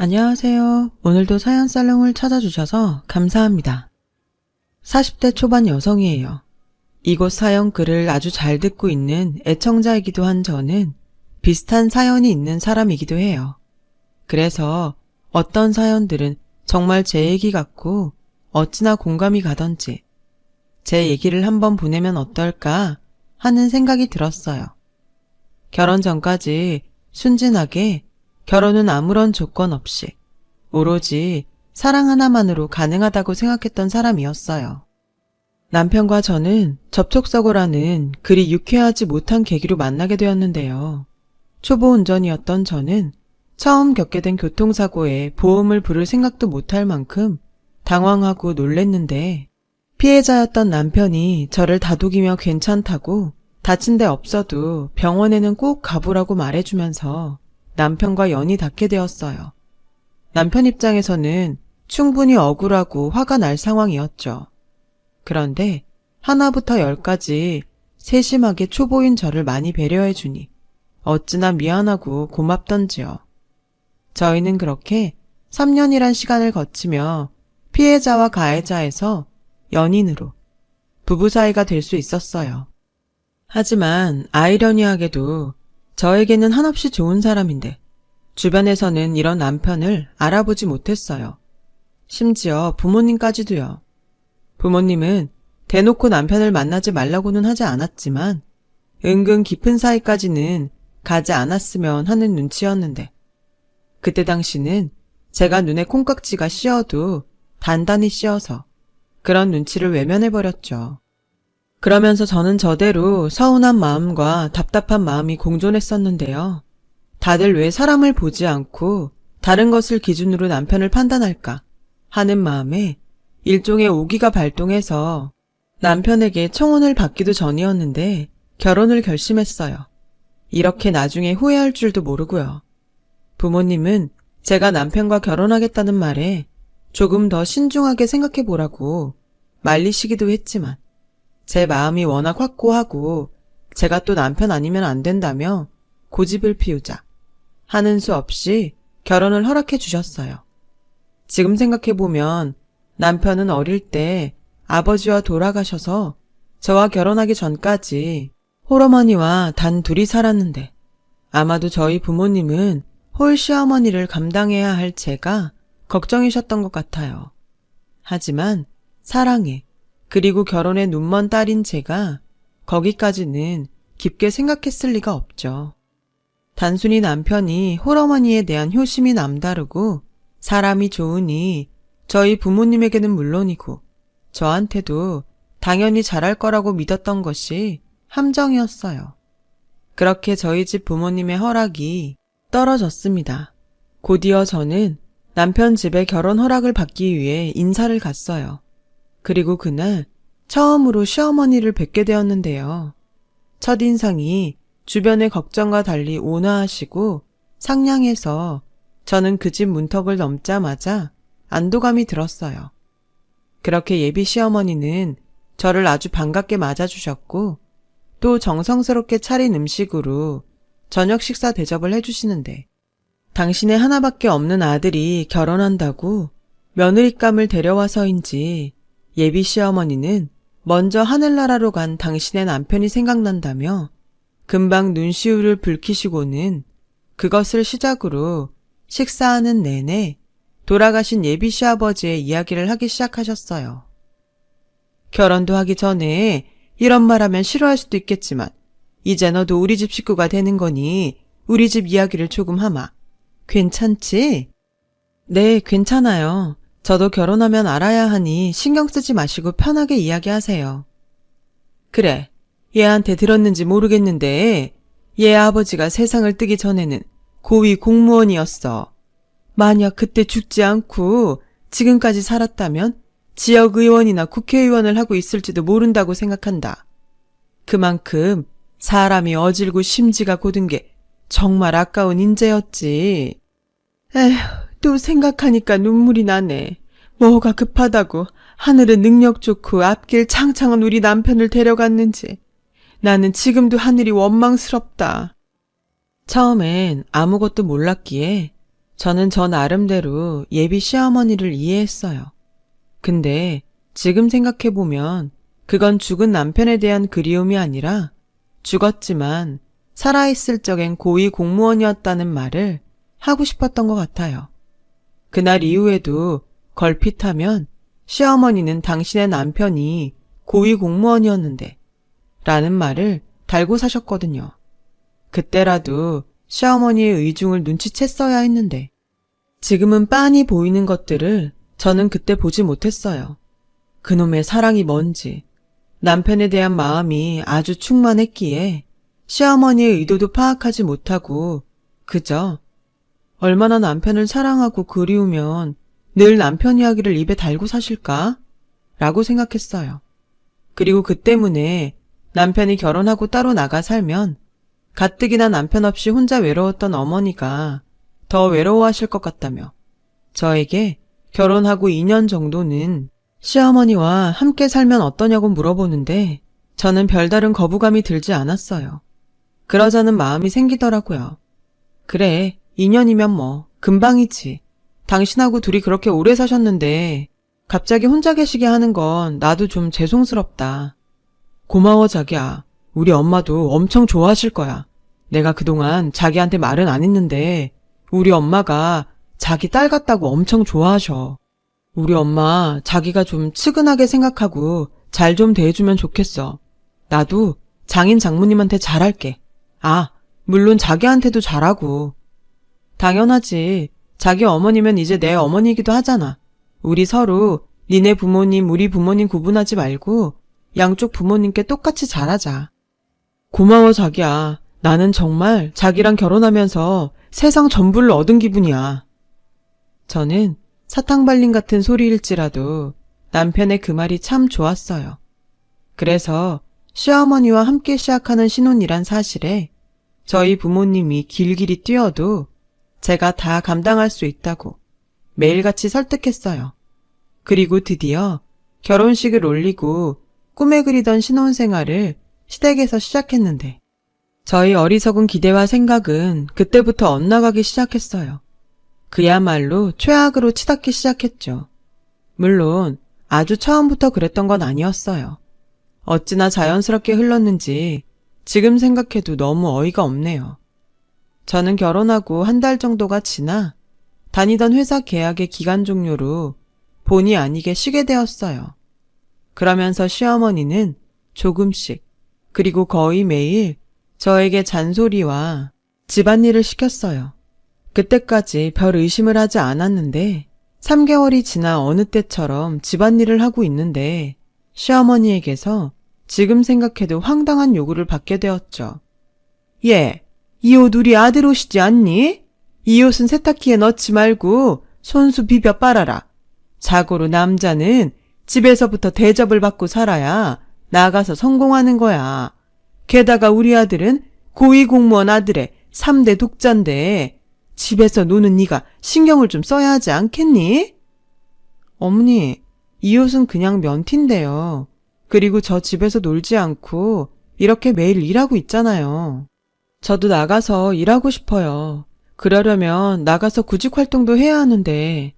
안녕하세요. 오늘도 사연 살롱을 찾아주셔서 감사합니다. 40대 초반 여성이에요. 이곳 사연 글을 아주 잘 듣고 있는 애청자이기도 한 저는 비슷한 사연이 있는 사람이기도 해요. 그래서 어떤 사연들은 정말 제 얘기 같고 어찌나 공감이 가던지 제 얘기를 한번 보내면 어떨까 하는 생각이 들었어요. 결혼 전까지 순진하게 결혼은 아무런 조건 없이 오로지 사랑 하나만으로 가능하다고 생각했던 사람이었어요. 남편과 저는 접촉사고라는 그리 유쾌하지 못한 계기로 만나게 되었는데요. 초보 운전이었던 저는 처음 겪게 된 교통사고에 보험을 부를 생각도 못할 만큼 당황하고 놀랬는데 피해자였던 남편이 저를 다독이며 괜찮다고 다친 데 없어도 병원에는 꼭 가보라고 말해주면서 남편과 연이 닿게 되었어요. 남편 입장에서는 충분히 억울하고 화가 날 상황이었죠. 그런데 하나부터 열까지 세심하게 초보인 저를 많이 배려해주니 어찌나 미안하고 고맙던지요. 저희는 그렇게 3년이란 시간을 거치며 피해자와 가해자에서 연인으로 부부 사이가 될 수 있었어요. 하지만 아이러니하게도 저에게는 한없이 좋은 사람인데 주변에서는 이런 남편을 알아보지 못했어요. 심지어 부모님까지도요. 부모님은 대놓고 남편을 만나지 말라고는 하지 않았지만 은근 깊은 사이까지는 가지 않았으면 하는 눈치였는데 그때 당시는 제가 눈에 콩깍지가 씌어도 단단히 씌어서 그런 눈치를 외면해버렸죠. 그러면서 저는 저대로 서운한 마음과 답답한 마음이 공존했었는데요. 다들 왜 사람을 보지 않고 다른 것을 기준으로 남편을 판단할까 하는 마음에 일종의 오기가 발동해서 남편에게 청혼을 받기도 전이었는데 결혼을 결심했어요. 이렇게 나중에 후회할 줄도 모르고요. 부모님은 제가 남편과 결혼하겠다는 말에 조금 더 신중하게 생각해보라고 말리시기도 했지만 제 마음이 워낙 확고하고 제가 또 남편 아니면 안 된다며 고집을 피우자 하는 수 없이 결혼을 허락해 주셨어요. 지금 생각해보면 남편은 어릴 때 아버지와 돌아가셔서 저와 결혼하기 전까지 홀어머니와 단 둘이 살았는데 아마도 저희 부모님은 홀 시어머니를 감당해야 할 제가 걱정이셨던 것 같아요. 하지만 사랑에 그리고 결혼에 눈먼 딸인 제가 거기까지는 깊게 생각했을 리가 없죠. 단순히 남편이 홀어머니에 대한 효심이 남다르고 사람이 좋으니 저희 부모님에게는 물론이고 저한테도 당연히 잘할 거라고 믿었던 것이 함정이었어요. 그렇게 저희 집 부모님의 허락이 떨어졌습니다. 곧이어 저는 남편 집에 결혼 허락을 받기 위해 인사를 갔어요. 그리고 그날 처음으로 시어머니를 뵙게 되었는데요. 첫인상이 주변의 걱정과 달리 온화하시고 상냥해서 저는 그 집 문턱을 넘자마자 안도감이 들었어요. 그렇게 예비 시어머니는 저를 아주 반갑게 맞아주셨고 또 정성스럽게 차린 음식으로 저녁 식사 대접을 해주시는데 당신의 하나밖에 없는 아들이 결혼한다고 며느리감을 데려와서인지 예비 시어머니는 먼저 하늘나라로 간 당신의 남편이 생각난다며 금방 눈시울을 붉히시고는 그것을 시작으로 식사하는 내내 돌아가신 예비 시아버지의 이야기를 하기 시작하셨어요. 결혼도 하기 전에 이런 말하면 싫어할 수도 있겠지만 이제 너도 우리 집 식구가 되는 거니 우리 집 이야기를 조금 하마. 괜찮지? 네, 괜찮아요. 저도 결혼하면 알아야 하니 신경 쓰지 마시고 편하게 이야기하세요. 그래, 얘한테 들었는지 모르겠는데 얘 아버지가 세상을 뜨기 전에는 고위 공무원이었어. 만약 그때 죽지 않고 지금까지 살았다면 지역의원이나 국회의원을 하고 있을지도 모른다고 생각한다. 그만큼 사람이 어질고 심지가 고든 게 정말 아까운 인재였지. 에휴, 또 생각하니까 눈물이 나네. 뭐가 급하다고 하늘은 능력 좋고 앞길 창창한 우리 남편을 데려갔는지. 나는 지금도 하늘이 원망스럽다. 처음엔 아무것도 몰랐기에 저는 저 나름대로 예비 시어머니를 이해했어요. 근데 지금 생각해보면 그건 죽은 남편에 대한 그리움이 아니라 죽었지만 살아있을 적엔 고위 공무원이었다는 말을 하고 싶었던 것 같아요. 그날 이후에도 걸핏하면 시어머니는 당신의 남편이 고위 공무원이었는데 라는 말을 달고 사셨거든요. 그때라도 시어머니의 의중을 눈치챘어야 했는데 지금은 빤히 보이는 것들을 저는 그때 보지 못했어요. 그놈의 사랑이 뭔지 남편에 대한 마음이 아주 충만했기에 시어머니의 의도도 파악하지 못하고 그저 얼마나 남편을 사랑하고 그리우면 늘 남편 이야기를 입에 달고 사실까? 라고 생각했어요. 그리고 그 때문에 남편이 결혼하고 따로 나가 살면 가뜩이나 남편 없이 혼자 외로웠던 어머니가 더 외로워하실 것 같다며 저에게 결혼하고 2년 정도는 시어머니와 함께 살면 어떠냐고 물어보는데 저는 별다른 거부감이 들지 않았어요. 그러자는 마음이 생기더라고요. 그래, 2년이면 뭐 금방이지. 당신하고 둘이 그렇게 오래 사셨는데 갑자기 혼자 계시게 하는 건 나도 좀 죄송스럽다. 고마워 자기야. 우리 엄마도 엄청 좋아하실 거야. 내가 그동안 자기한테 말은 안 했는데 우리 엄마가 자기 딸 같다고 엄청 좋아하셔. 우리 엄마 자기가 좀 측은하게 생각하고 잘 좀 대해주면 좋겠어. 나도 장인 장모님한테 잘할게. 아, 물론 자기한테도 잘하고. 당연하지. 자기 어머니면 이제 내 어머니이기도 하잖아. 우리 서로 니네 부모님, 우리 부모님 구분하지 말고 양쪽 부모님께 똑같이 잘하자. 고마워 자기야. 나는 정말 자기랑 결혼하면서 세상 전부를 얻은 기분이야. 저는 사탕 발림 같은 소리일지라도 남편의 그 말이 참 좋았어요. 그래서 시어머니와 함께 시작하는 신혼이란 사실에 저희 부모님이 길길이 뛰어도 제가 다 감당할 수 있다고 매일같이 설득했어요. 그리고 드디어 결혼식을 올리고 꿈에 그리던 신혼생활을 시댁에서 시작했는데 저희 어리석은 기대와 생각은 그때부터 엇나가기 시작했어요. 그야말로 최악으로 치닫기 시작했죠. 물론 아주 처음부터 그랬던 건 아니었어요. 어찌나 자연스럽게 흘렀는지 지금 생각해도 너무 어이가 없네요. 저는 결혼하고 한 달 정도가 지나 다니던 회사 계약의 기간 종료로 본의 아니게 쉬게 되었어요. 그러면서 시어머니는 조금씩 그리고 거의 매일 저에게 잔소리와 집안일을 시켰어요. 그때까지 별 의심을 하지 않았는데 3개월이 지나 어느 때처럼 집안일을 하고 있는데 시어머니에게서 지금 생각해도 황당한 요구를 받게 되었죠. 예, 이 옷 우리 아들 옷이지 않니? 이 옷은 세탁기에 넣지 말고 손수 비벼 빨아라. 자고로 남자는 집에서부터 대접을 받고 살아야 나가서 성공하는 거야. 게다가 우리 아들은 고위공무원 아들의 3대 독자인데 집에서 노는 네가 신경을 좀 써야 하지 않겠니? 어머니, 이 옷은 그냥 면티인데요. 그리고 저 집에서 놀지 않고 이렇게 매일 일하고 있잖아요. 저도 나가서 일하고 싶어요. 그러려면 나가서 구직 활동도 해야 하는데.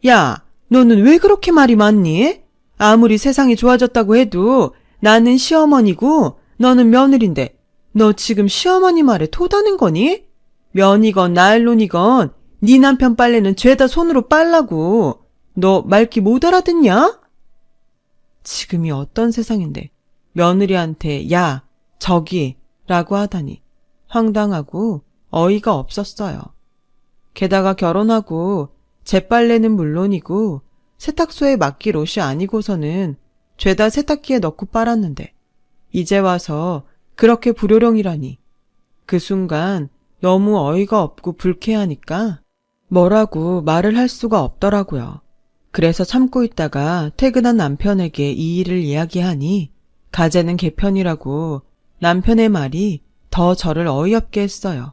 야, 너는 왜 그렇게 말이 많니? 아무리 세상이 좋아졌다고 해도 나는 시어머니고 너는 며느린데 너 지금 시어머니 말에 토다는 거니? 면이건 나일론이건 네 남편 빨래는 죄다 손으로 빨라고. 너 말귀 못 알아듣냐? 지금이 어떤 세상인데 며느리한테 야, 저기 라고 하다니 황당하고 어이가 없었어요. 게다가 결혼하고 제 빨래는 물론이고 세탁소에 맡길 옷이 아니고서는 죄다 세탁기에 넣고 빨았는데 이제 와서 그렇게 불효령이라니. 그 순간 너무 어이가 없고 불쾌하니까 뭐라고 말을 할 수가 없더라고요. 그래서 참고 있다가 퇴근한 남편에게 이 일을 이야기하니 가재는 개편이라고 남편의 말이 더 저를 어이없게 했어요.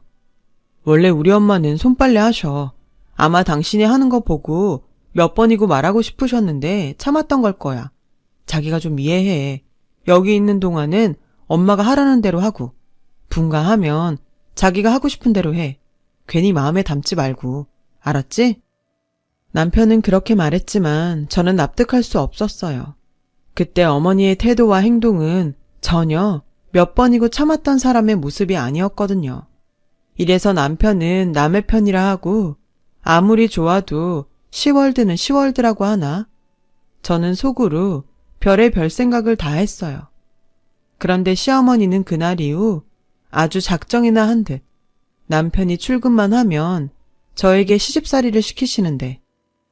원래 우리 엄마는 손빨래 하셔. 아마 당신이 하는 거 보고 몇 번이고 말하고 싶으셨는데 참았던 걸 거야. 자기가 좀 이해해. 여기 있는 동안은 엄마가 하라는 대로 하고 분가하면 자기가 하고 싶은 대로 해. 괜히 마음에 담지 말고. 알았지? 남편은 그렇게 말했지만 저는 납득할 수 없었어요. 그때 어머니의 태도와 행동은 전혀 몇 번이고 참았던 사람의 모습이 아니었거든요. 이래서 남편은 남의 편이라 하고 아무리 좋아도 시월드는 시월드라고 하나? 저는 속으로 별의별 생각을 다 했어요. 그런데 시어머니는 그날 이후 아주 작정이나 한 듯 남편이 출근만 하면 저에게 시집살이를 시키시는데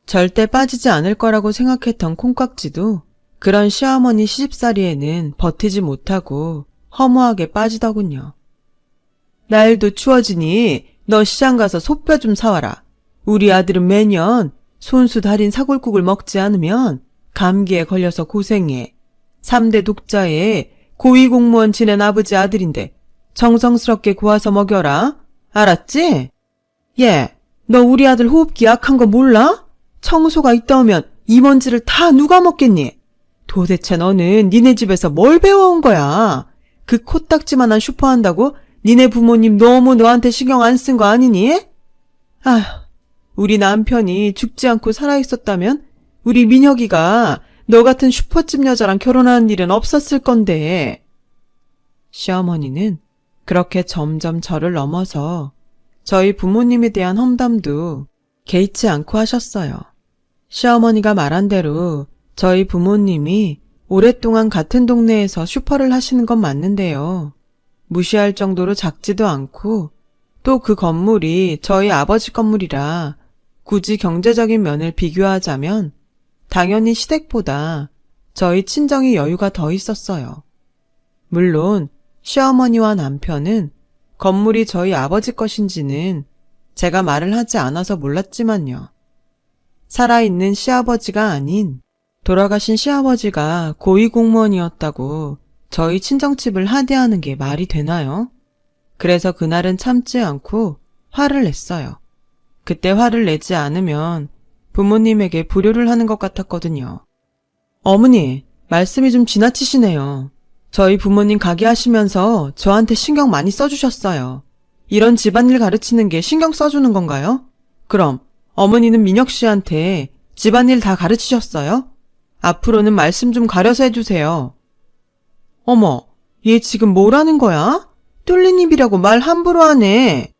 절대 빠지지 않을 거라고 생각했던 콩깍지도 그런 시어머니 시집살이에는 버티지 못하고 허무하게 빠지더군요. 날도 추워지니 너 시장 가서 소뼈 좀 사와라. 우리 아들은 매년 손수 달인 사골국을 먹지 않으면 감기에 걸려서 고생해. 3대 독자에 고위공무원 지낸 아버지 아들인데 정성스럽게 구워서 먹여라. 알았지? 얘, 너 우리 아들 호흡기 약한 거 몰라? 청소가 있다 오면 이먼지를 다 누가 먹겠니? 도대체 너는 니네 집에서 뭘 배워온 거야? 그 코딱지만한 슈퍼 한다고 니네 부모님 너무 너한테 신경 안 쓴 거 아니니? 아휴, 우리 남편이 죽지 않고 살아있었다면 우리 민혁이가 너 같은 슈퍼집 여자랑 결혼하는 일은 없었을 건데. 시어머니는 그렇게 점점 저를 넘어서 저희 부모님에 대한 험담도 개의치 않고 하셨어요. 시어머니가 말한 대로 저희 부모님이 오랫동안 같은 동네에서 슈퍼를 하시는 건 맞는데요. 무시할 정도로 작지도 않고 또 그 건물이 저희 아버지 건물이라 굳이 경제적인 면을 비교하자면 당연히 시댁보다 저희 친정이 여유가 더 있었어요. 물론 시어머니와 남편은 건물이 저희 아버지 것인지는 제가 말을 하지 않아서 몰랐지만요. 살아있는 시아버지가 아닌 돌아가신 시아버지가 고위공무원이었다고 저희 친정집을 하대하는 게 말이 되나요? 그래서 그날은 참지 않고 화를 냈어요. 그때 화를 내지 않으면 부모님에게 불효를 하는 것 같았거든요. 어머니, 말씀이 좀 지나치시네요. 저희 부모님 가게 하시면서 저한테 신경 많이 써주셨어요. 이런 집안일 가르치는 게 신경 써주는 건가요? 그럼 어머니는 민혁 씨한테 집안일 다 가르치셨어요? 앞으로는 말씀 좀 가려서 해주세요. 어머, 얘 지금 뭐라는 거야? 뚫린 입이라고 말 함부로 하네.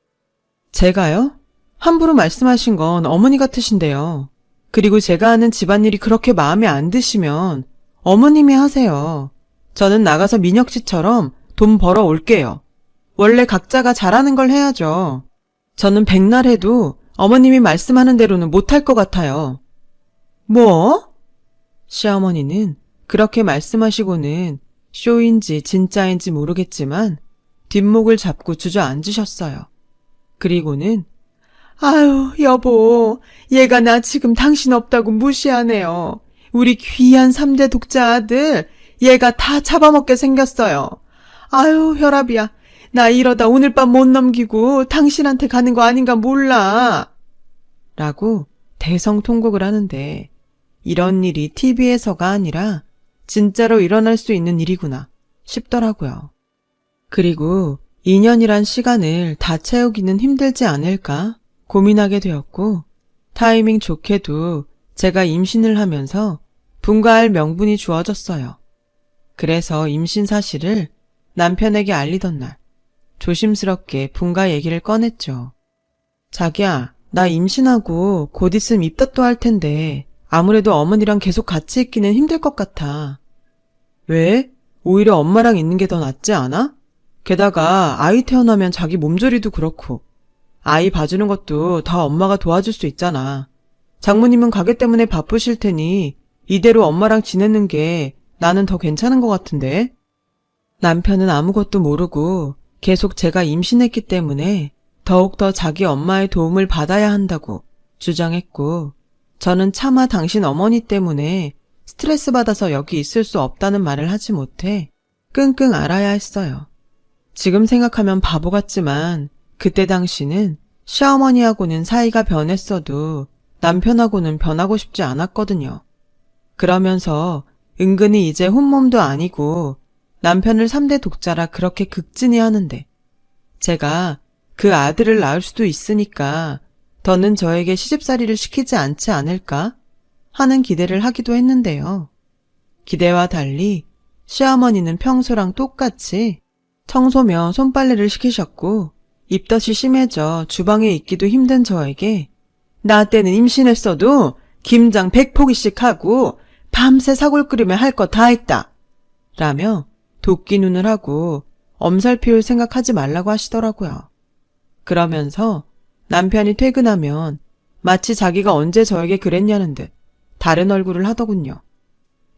제가요? 함부로 말씀하신 건 어머니 같으신데요. 그리고 제가 하는 집안일이 그렇게 마음에 안 드시면 어머님이 하세요. 저는 나가서 민혁 씨처럼 돈 벌어 올게요. 원래 각자가 잘하는 걸 해야죠. 저는 백날 해도 어머님이 말씀하는 대로는 못할 것 같아요. 뭐? 시어머니는 그렇게 말씀하시고는 쇼인지 진짜인지 모르겠지만 뒷목을 잡고 주저앉으셨어요. 그리고는 아유, 여보, 얘가 나 지금 당신 없다고 무시하네요. 우리 귀한 3대 독자 아들, 얘가 다 잡아먹게 생겼어요. 아유, 혈압이야. 나 이러다 오늘 밤 못 넘기고 당신한테 가는 거 아닌가 몰라. 라고 대성통곡을 하는데 이런 일이 TV에서가 아니라 진짜로 일어날 수 있는 일이구나 싶더라고요. 그리고 2년이란 시간을 다 채우기는 힘들지 않을까 고민하게 되었고 타이밍 좋게도 제가 임신을 하면서 분가할 명분이 주어졌어요. 그래서 임신 사실을 남편에게 알리던 날 조심스럽게 분가 얘기를 꺼냈죠. 자기야, 나 임신하고 곧 있으면 입덧도 할 텐데 아무래도 어머니랑 계속 같이 있기는 힘들 것 같아. 왜? 오히려 엄마랑 있는 게 더 낫지 않아? 게다가 아이 태어나면 자기 몸조리도 그렇고 아이 봐주는 것도 다 엄마가 도와줄 수 있잖아. 장모님은 가게 때문에 바쁘실 테니 이대로 엄마랑 지내는 게 나는 더 괜찮은 것 같은데. 남편은 아무것도 모르고 계속 제가 임신했기 때문에 더욱더 자기 엄마의 도움을 받아야 한다고 주장했고 저는 차마 당신 어머니 때문에 스트레스 받아서 여기 있을 수 없다는 말을 하지 못해 끙끙 앓아야 했어요. 지금 생각하면 바보 같지만 그때 당시는 시어머니하고는 사이가 변했어도 남편하고는 변하고 싶지 않았거든요. 그러면서 은근히 이제 혼몸도 아니고 남편을 3대 독자라 그렇게 극진히 하는데 제가 그 아들을 낳을 수도 있으니까 더는 저에게 시집살이를 시키지 않지 않을까 하는 기대를 하기도 했는데요. 기대와 달리 시어머니는 평소랑 똑같이 청소며 손빨래를 시키셨고 입덧이 심해져 주방에 있기도 힘든 저에게 나 때는 임신했어도 김장 100포기씩 하고 밤새 사골 끓이며 할 거 다 했다 라며 도끼 눈을 하고 엄살 피울 생각하지 말라고 하시더라고요. 그러면서 남편이 퇴근하면 마치 자기가 언제 저에게 그랬냐는 듯 다른 얼굴을 하더군요.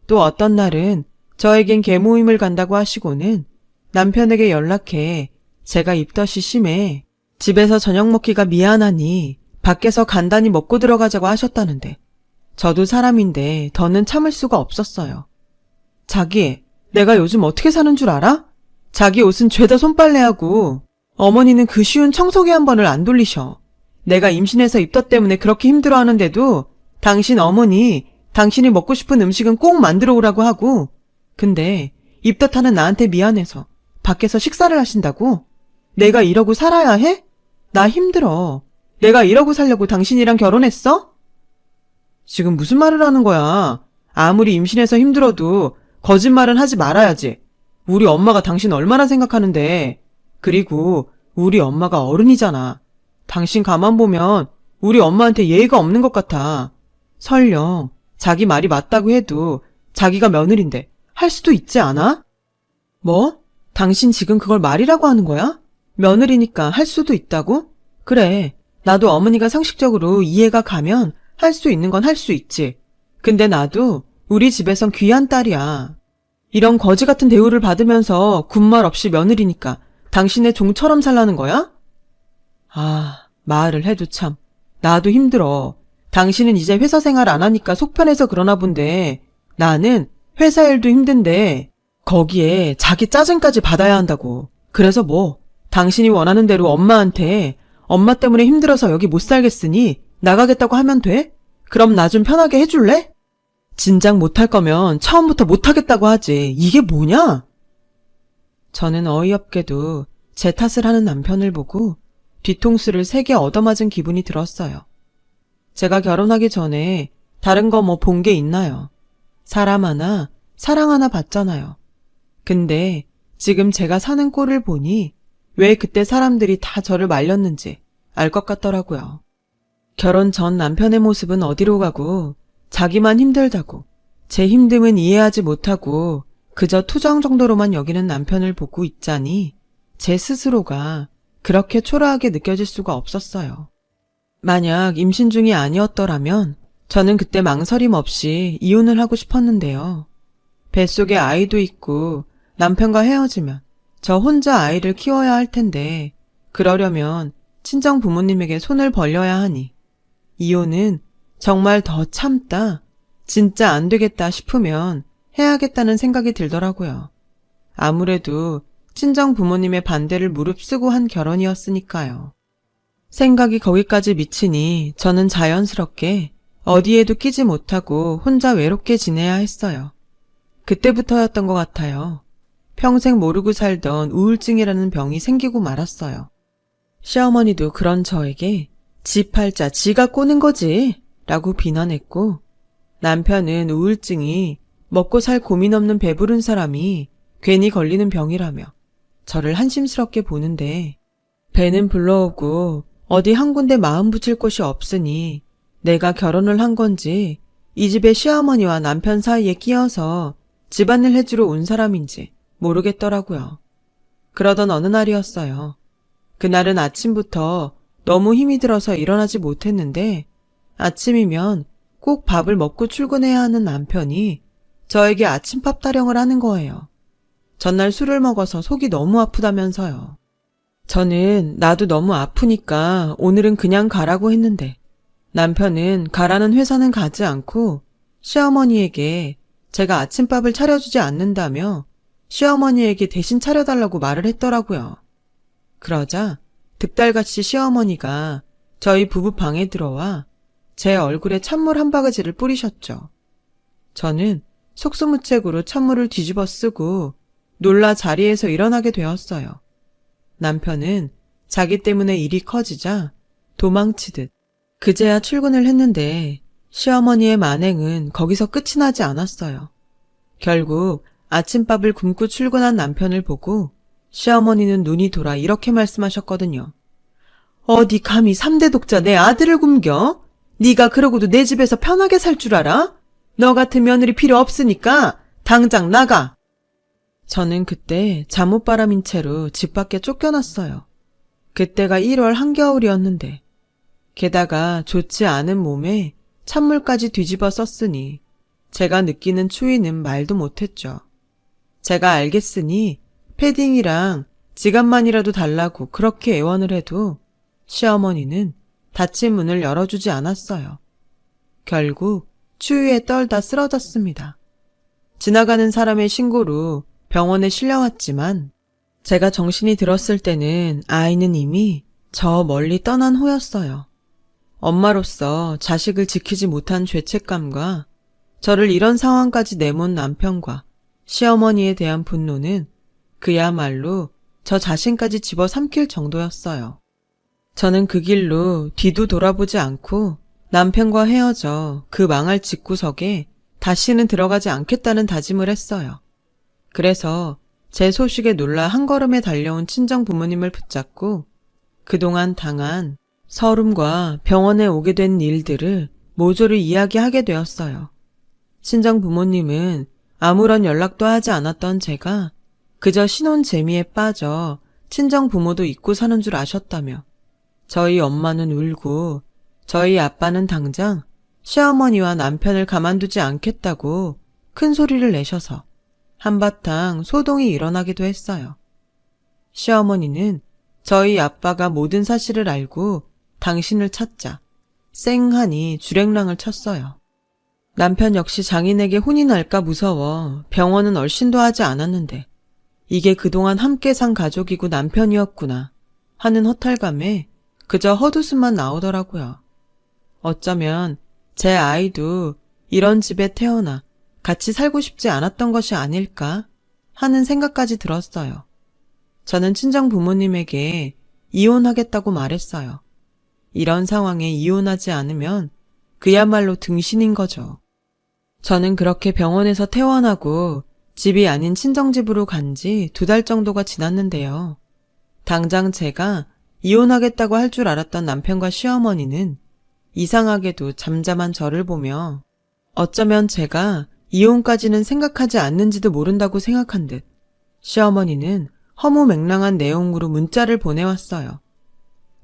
또 어떤 날은 저에겐 개모임을 간다고 하시고는 남편에게 연락해 제가 입덧이 심해 집에서 저녁 먹기가 미안하니 밖에서 간단히 먹고 들어가자고 하셨다는데 저도 사람인데 더는 참을 수가 없었어요. 자기, 내가 요즘 어떻게 사는 줄 알아? 자기 옷은 죄다 손빨래하고 어머니는 그 쉬운 청소기 한 번을 안 돌리셔. 내가 임신해서 입덧 때문에 그렇게 힘들어하는데도 당신 어머니, 당신이 먹고 싶은 음식은 꼭 만들어 오라고 하고 근데 입덧하는 나한테 미안해서 밖에서 식사를 하신다고? 내가 이러고 살아야 해? 나 힘들어. 내가 이러고 살려고 당신이랑 결혼했어? 지금 무슨 말을 하는 거야? 아무리 임신해서 힘들어도 거짓말은 하지 말아야지. 우리 엄마가 당신 얼마나 생각하는데. 그리고 우리 엄마가 어른이잖아. 당신 가만 보면 우리 엄마한테 예의가 없는 것 같아. 설령 자기 말이 맞다고 해도 자기가 며느린데 할 수도 있지 않아? 뭐? 당신 지금 그걸 말이라고 하는 거야? 며느리니까 할 수도 있다고? 그래, 나도 어머니가 상식적으로 이해가 가면 할 수 있는 건 할 수 있지. 근데 나도 우리 집에선 귀한 딸이야. 이런 거지 같은 대우를 받으면서 군말 없이 며느리니까 당신의 종처럼 살라는 거야? 아, 말을 해도 참. 나도 힘들어. 당신은 이제 회사 생활 안 하니까 속 편해서 그러나 본데 나는 회사 일도 힘든데 거기에 자기 짜증까지 받아야 한다고. 그래서 뭐 당신이 원하는 대로 엄마한테 엄마 때문에 힘들어서 여기 못 살겠으니 나가겠다고 하면 돼? 그럼 나 좀 편하게 해줄래? 진작 못할 거면 처음부터 못하겠다고 하지. 이게 뭐냐? 저는 어이없게도 제 탓을 하는 남편을 보고 뒤통수를 세게 얻어맞은 기분이 들었어요. 제가 결혼하기 전에 다른 거 뭐 본 게 있나요? 사람 하나, 사랑 하나 봤잖아요. 근데 지금 제가 사는 꼴을 보니 왜 그때 사람들이 다 저를 말렸는지 알 것 같더라고요. 결혼 전 남편의 모습은 어디로 가고 자기만 힘들다고 제 힘듦은 이해하지 못하고 그저 투정 정도로만 여기는 남편을 보고 있자니 제 스스로가 그렇게 초라하게 느껴질 수가 없었어요. 만약 임신 중이 아니었더라면 저는 그때 망설임 없이 이혼을 하고 싶었는데요. 뱃속에 아이도 있고 남편과 헤어지면 저 혼자 아이를 키워야 할 텐데 그러려면 친정 부모님에게 손을 벌려야 하니 이혼은 정말 더 참다, 진짜 안 되겠다 싶으면 해야겠다는 생각이 들더라고요. 아무래도 친정 부모님의 반대를 무릅쓰고 한 결혼이었으니까요. 생각이 거기까지 미치니 저는 자연스럽게 어디에도 끼지 못하고 혼자 외롭게 지내야 했어요. 그때부터였던 것 같아요. 평생 모르고 살던 우울증이라는 병이 생기고 말았어요. 시어머니도 그런 저에게 지 팔자 지가 꼬는 거지 라고 비난했고 남편은 우울증이 먹고 살 고민 없는 배부른 사람이 괜히 걸리는 병이라며 저를 한심스럽게 보는데 배는 불러오고 어디 한 군데 마음 붙일 곳이 없으니 내가 결혼을 한 건지 이 집의 시어머니와 남편 사이에 끼어서 집안일 해주러 온 사람인지 모르겠더라고요. 그러던 어느 날이었어요. 그날은 아침부터 너무 힘이 들어서 일어나지 못했는데 아침이면 꼭 밥을 먹고 출근해야 하는 남편이 저에게 아침밥 타령을 하는 거예요. 전날 술을 먹어서 속이 너무 아프다면서요. 저는 나도 너무 아프니까 오늘은 그냥 가라고 했는데 남편은 가라는 회사는 가지 않고 시어머니에게 제가 아침밥을 차려주지 않는다며 시어머니에게 대신 차려달라고 말을 했더라고요. 그러자 득달같이 시어머니가 저희 부부 방에 들어와 제 얼굴에 찬물 한 바가지를 뿌리셨죠. 저는 속수무책으로 찬물을 뒤집어 쓰고 놀라 자리에서 일어나게 되었어요. 남편은 자기 때문에 일이 커지자 도망치듯 그제야 출근을 했는데 시어머니의 만행은 거기서 끝이 나지 않았어요. 결국 아침밥을 굶고 출근한 남편을 보고 시어머니는 눈이 돌아 이렇게 말씀하셨거든요. 어디 감히 3대 독자 내 아들을 굶겨? 네가 그러고도 내 집에서 편하게 살 줄 알아? 너 같은 며느리 필요 없으니까 당장 나가. 저는 그때 잠옷바람인 채로 집 밖에 쫓겨났어요. 그때가 1월 한겨울이었는데 게다가 좋지 않은 몸에 찬물까지 뒤집어 썼으니 제가 느끼는 추위는 말도 못했죠. 제가 알겠으니 패딩이랑 지갑만이라도 달라고 그렇게 애원을 해도 시어머니는 닫힌 문을 열어주지 않았어요. 결국 추위에 떨다 쓰러졌습니다. 지나가는 사람의 신고로 병원에 실려왔지만 제가 정신이 들었을 때는 아이는 이미 저 멀리 떠난 후였어요. 엄마로서 자식을 지키지 못한 죄책감과 저를 이런 상황까지 내몬 남편과 시어머니에 대한 분노는 그야말로 저 자신까지 집어삼킬 정도였어요. 저는 그 길로 뒤도 돌아보지 않고 남편과 헤어져 그 망할 집구석에 다시는 들어가지 않겠다는 다짐을 했어요. 그래서 제 소식에 놀라 한 걸음에 달려온 친정 부모님을 붙잡고 그동안 당한 서름과 병원에 오게 된 일들을 모조리 이야기하게 되었어요. 친정 부모님은 아무런 연락도 하지 않았던 제가 그저 신혼 재미에 빠져 친정 부모도 잊고 사는 줄 아셨다며 저희 엄마는 울고 저희 아빠는 당장 시어머니와 남편을 가만두지 않겠다고 큰 소리를 내셔서 한바탕 소동이 일어나기도 했어요. 시어머니는 저희 아빠가 모든 사실을 알고 당신을 찾자 쌩하니 주랭랑을 쳤어요. 남편 역시 장인에게 혼이 날까 무서워 병원은 얼씬도 하지 않았는데 이게 그동안 함께 산 가족이고 남편이었구나 하는 허탈감에 그저 헛웃음만 나오더라고요. 어쩌면 제 아이도 이런 집에 태어나 같이 살고 싶지 않았던 것이 아닐까 하는 생각까지 들었어요. 저는 친정 부모님에게 이혼하겠다고 말했어요. 이런 상황에 이혼하지 않으면 그야말로 등신인 거죠. 저는 그렇게 병원에서 퇴원하고 집이 아닌 친정집으로 간 지 2달 정도가 지났는데요. 당장 제가 이혼하겠다고 할 줄 알았던 남편과 시어머니는 이상하게도 잠잠한 저를 보며 어쩌면 제가 이혼까지는 생각하지 않는지도 모른다고 생각한 듯 시어머니는 허무맹랑한 내용으로 문자를 보내왔어요.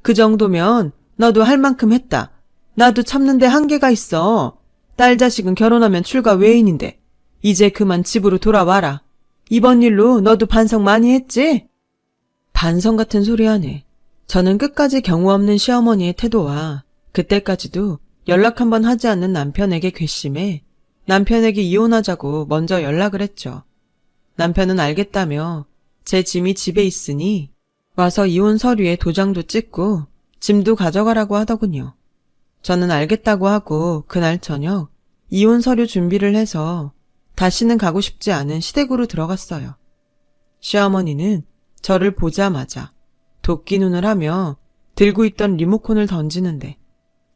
그 정도면 너도 할 만큼 했다. 나도 참는데 한계가 있어. 딸 자식은 결혼하면 출가 외인인데 이제 그만 집으로 돌아와라. 이번 일로 너도 반성 많이 했지? 반성 같은 소리 하네. 저는 끝까지 경우 없는 시어머니의 태도와 그때까지도 연락 한번 하지 않는 남편에게 괘씸해 남편에게 이혼하자고 먼저 연락을 했죠. 남편은 알겠다며 제 짐이 집에 있으니 와서 이혼 서류에 도장도 찍고 짐도 가져가라고 하더군요. 저는 알겠다고 하고 그날 저녁 이혼 서류 준비를 해서 다시는 가고 싶지 않은 시댁으로 들어갔어요. 시어머니는 저를 보자마자 도끼 눈을 하며 들고 있던 리모컨을 던지는데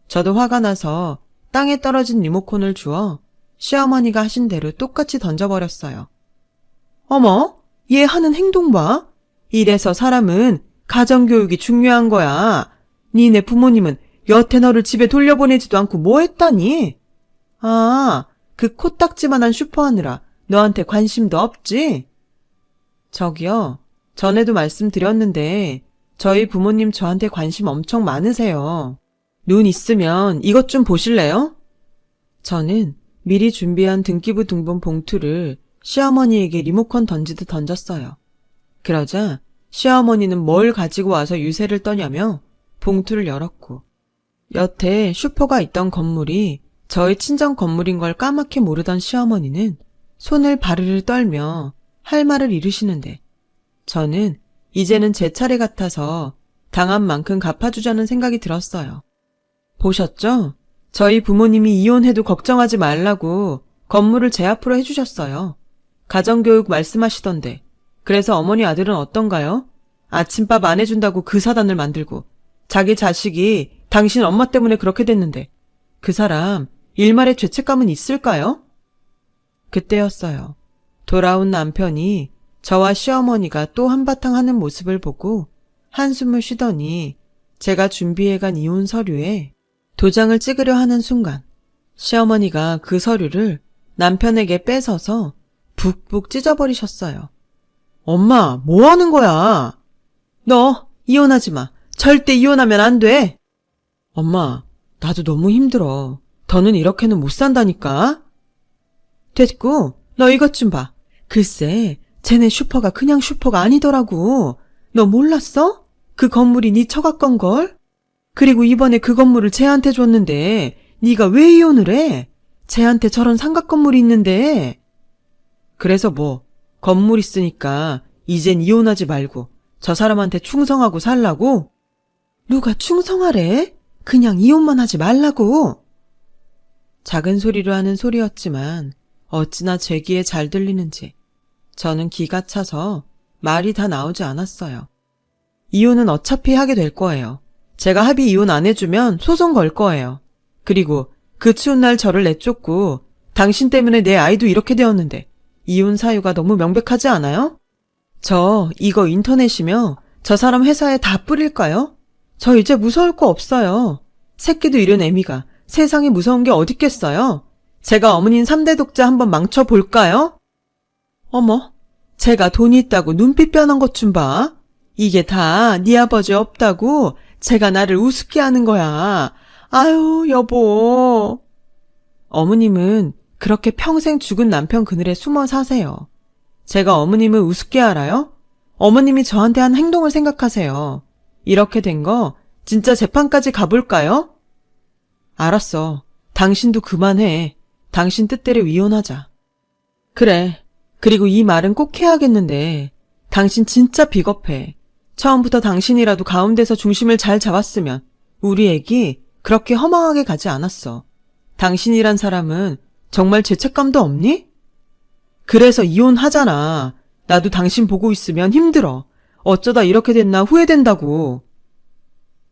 저도 화가 나서 땅에 떨어진 리모컨을 주워 시어머니가 하신 대로 똑같이 던져버렸어요. 어머, 얘 하는 행동 봐. 이래서 사람은 가정교육이 중요한 거야. 니네 부모님은 여태 너를 집에 돌려보내지도 않고 뭐 했다니? 아, 그 코딱지만한 슈퍼 하느라 너한테 관심도 없지? 저기요, 전에도 말씀드렸는데 저희 부모님 저한테 관심 엄청 많으세요. 눈 있으면 이것 좀 보실래요? 저는 미리 준비한 등기부 등본 봉투를 시어머니에게 리모컨 던지듯 던졌어요. 그러자 시어머니는 뭘 가지고 와서 유세를 떠냐며 봉투를 열었고 여태 슈퍼가 있던 건물이 저희 친정 건물인 걸 까맣게 모르던 시어머니는 손을 바르르 떨며 할 말을 이르시는데 저는 이제는 제 차례 같아서 당한 만큼 갚아주자는 생각이 들었어요. 보셨죠? 저희 부모님이 이혼해도 걱정하지 말라고 건물을 제 앞으로 해주셨어요. 가정교육 말씀하시던데 그래서 어머니 아들은 어떤가요? 아침밥 안 해준다고 그 사단을 만들고 자기 자식이 당신 엄마 때문에 그렇게 됐는데 그 사람 일말의 죄책감은 있을까요? 그때였어요. 돌아온 남편이 저와 시어머니가 또 한바탕 하는 모습을 보고 한숨을 쉬더니 제가 준비해간 이혼 서류에 도장을 찍으려 하는 순간 시어머니가 그 서류를 남편에게 뺏어서 북북 찢어버리셨어요. 엄마, 뭐 하는 거야? 너 이혼하지 마. 절대 이혼하면 안 돼. 엄마, 나도 너무 힘들어. 더는 이렇게는 못 산다니까. 됐고, 너 이것 좀 봐. 글쎄, 쟤네 슈퍼가 그냥 슈퍼가 아니더라고. 너 몰랐어? 그 건물이 네 처갓 건걸? 그리고 이번에 그 건물을 쟤한테 줬는데 네가 왜 이혼을 해? 쟤한테 저런 삼각 건물이 있는데. 그래서 뭐 건물 있으니까 이젠 이혼하지 말고 저 사람한테 충성하고 살라고? 누가 충성하래? 그냥 이혼만 하지 말라고. 작은 소리로 하는 소리였지만 어찌나 제 귀에 잘 들리는지 저는 기가 차서 말이 다 나오지 않았어요. 이혼은 어차피 하게 될 거예요. 제가 합의 이혼 안 해주면 소송 걸 거예요. 그리고 그 추운 날 저를 내쫓고 당신 때문에 내 아이도 이렇게 되었는데 이혼 사유가 너무 명백하지 않아요? 저 이거 인터넷이며 저 사람 회사에 다 뿌릴까요? 저 이제 무서울 거 없어요. 새끼도 잃은 애미가 세상에 무서운 게 어딨겠어요? 제가 어머님 3대 독자 한번 망쳐볼까요? 어머, 제가 돈이 있다고 눈빛 변한 것 좀 봐. 이게 다 네 아버지 없다고 제가 나를 우습게 하는 거야. 아유, 여보. 어머님은 그렇게 평생 죽은 남편 그늘에 숨어 사세요. 제가 어머님을 우습게 알아요? 어머님이 저한테 한 행동을 생각하세요. 이렇게 된 거 진짜 재판까지 가볼까요? 알았어. 당신도 그만해. 당신 뜻대로 이혼하자. 그래. 그리고 이 말은 꼭 해야겠는데 당신 진짜 비겁해. 처음부터 당신이라도 가운데서 중심을 잘 잡았으면 우리 애기 그렇게 허망하게 가지 않았어. 당신이란 사람은 정말 죄책감도 없니? 그래서 이혼하잖아. 나도 당신 보고 있으면 힘들어. 어쩌다 이렇게 됐나 후회된다고.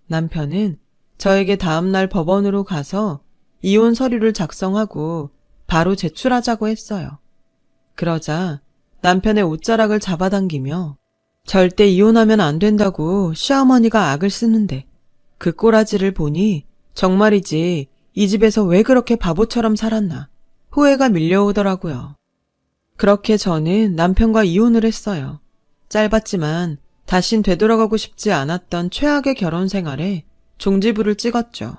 남편은 저에게 다음날 법원으로 가서 이혼 서류를 작성하고 바로 제출하자고 했어요. 그러자 남편의 옷자락을 잡아당기며 절대 이혼하면 안 된다고 시어머니가 악을 쓰는데 그 꼬라지를 보니 정말이지 이 집에서 왜 그렇게 바보처럼 살았나 후회가 밀려오더라고요. 그렇게 저는 남편과 이혼을 했어요. 짧았지만 다신 되돌아가고 싶지 않았던 최악의 결혼 생활에 종지부를 찍었죠.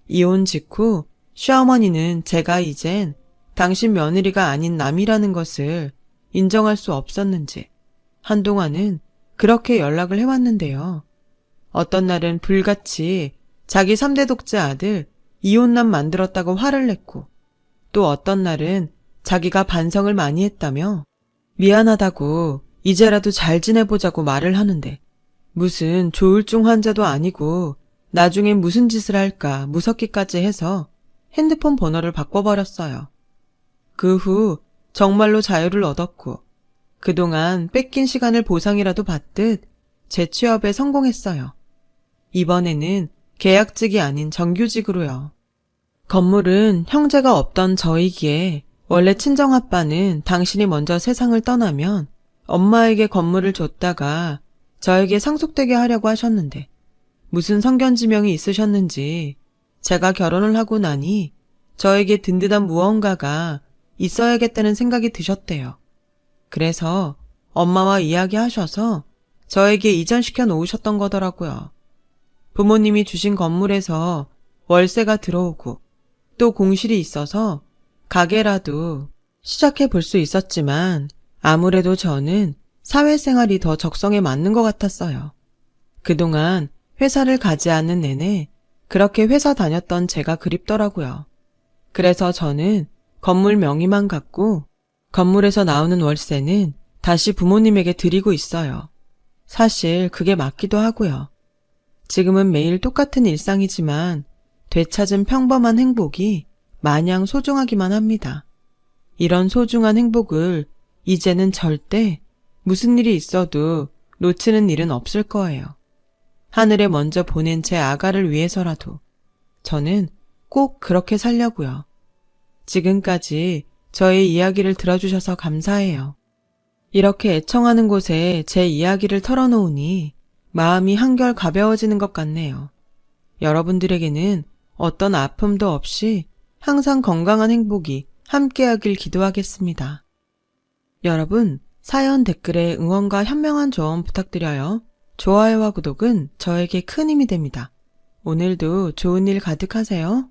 이혼 직후 시어머니는 제가 이젠 당신 며느리가 아닌 남이라는 것을 인정할 수 없었는지 한동안은 그렇게 연락을 해왔는데요. 어떤 날은 불같이 자기 3대 독자 아들 이혼남 만들었다고 화를 냈고 또 어떤 날은 자기가 반성을 많이 했다며 미안하다고 이제라도 잘 지내보자고 말을 하는데 무슨 조울증 환자도 아니고 나중엔 무슨 짓을 할까 무섭기까지 해서 핸드폰 번호를 바꿔버렸어요. 그 후 정말로 자유를 얻었고 그동안 뺏긴 시간을 보상이라도 받듯 재취업에 성공했어요. 이번에는 계약직이 아닌 정규직으로요. 건물은 형제가 없던 저이기에 원래 친정아빠는 당신이 먼저 세상을 떠나면 엄마에게 건물을 줬다가 저에게 상속되게 하려고 하셨는데 무슨 성견지명이 있으셨는지 제가 결혼을 하고 나니 저에게 든든한 무언가가 있어야겠다는 생각이 드셨대요. 그래서 엄마와 이야기하셔서 저에게 이전시켜 놓으셨던 거더라고요. 부모님이 주신 건물에서 월세가 들어오고 또 공실이 있어서 가게라도 시작해 볼 수 있었지만 아무래도 저는 사회생활이 더 적성에 맞는 것 같았어요. 그동안 회사를 가지 않는 내내 그렇게 회사 다녔던 제가 그립더라고요. 그래서 저는 건물 명의만 갖고 건물에서 나오는 월세는 다시 부모님에게 드리고 있어요. 사실 그게 맞기도 하고요. 지금은 매일 똑같은 일상이지만 되찾은 평범한 행복이 마냥 소중하기만 합니다. 이런 소중한 행복을 이제는 절대 무슨 일이 있어도 놓치는 일은 없을 거예요. 하늘에 먼저 보낸 제 아가를 위해서라도 저는 꼭 그렇게 살려고요. 지금까지 저의 이야기를 들어주셔서 감사해요. 이렇게 애청하는 곳에 제 이야기를 털어놓으니 마음이 한결 가벼워지는 것 같네요. 여러분들에게는 어떤 아픔도 없이 항상 건강한 행복이 함께하길 기도하겠습니다. 여러분, 사연 댓글에 응원과 현명한 조언 부탁드려요. 좋아요와 구독은 저에게 큰 힘이 됩니다. 오늘도 좋은 일 가득하세요.